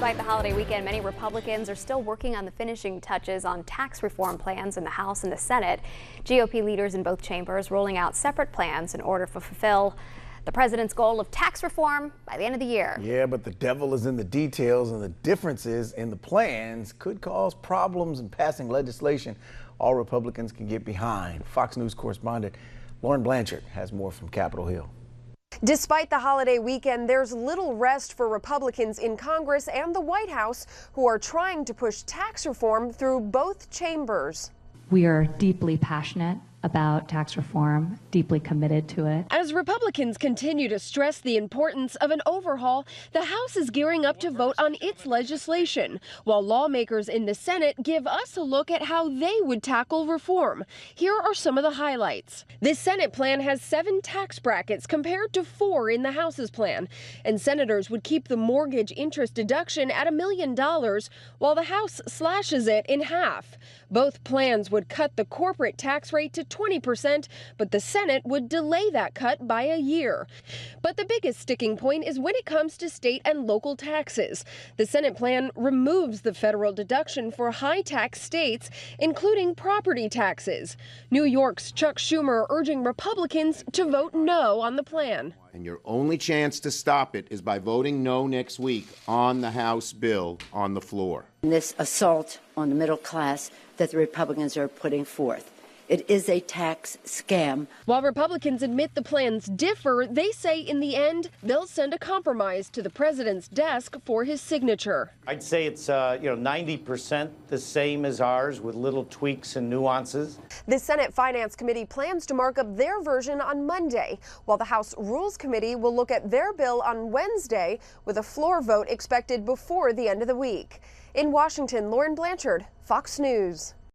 Despite the holiday weekend, many Republicans are still working on the finishing touches on tax reform plans in the House and the Senate. GOP leaders in both chambers rolling out separate plans in order to fulfill the president's goal of tax reform by the end of the year. Yeah, but the devil is in the details, and the differences in the plans could cause problems in passing legislation all Republicans can get behind. Fox News correspondent Lauren Blanchard has more from Capitol Hill. Despite the holiday weekend, there's little rest for Republicans in Congress and the White House who are trying to push tax reform through both chambers. We are deeply passionate about tax reform, deeply committed to it. As Republicans continue to stress the importance of an overhaul, the House is gearing up to vote on its legislation, while lawmakers in the Senate give us a look at how they would tackle reform. Here are some of the highlights. This Senate plan has 7 tax brackets compared to 4 in the House's plan, and senators would keep the mortgage interest deduction at $1 million, while the House slashes it in half. Both plans would cut the corporate tax rate to 20%, but the Senate would delay that cut by a year. But the biggest sticking point is when it comes to state and local taxes. The Senate plan removes the federal deduction for high-tax states, including property taxes. New York's Chuck Schumer urging Republicans to vote no on the plan. And your only chance to stop it is by voting no next week on the House bill on the floor. This assault on the middle class that the Republicans are putting forth. It is a tax scam. While Republicans admit the plans differ, they say in the end they'll send a compromise to the president's desk for his signature. I'd say it's 90% the same as ours with little tweaks and nuances. The Senate Finance Committee plans to mark up their version on Monday, while the House Rules Committee will look at their bill on Wednesday, with a floor vote expected before the end of the week. In Washington, Lauren Blanchard, Fox News.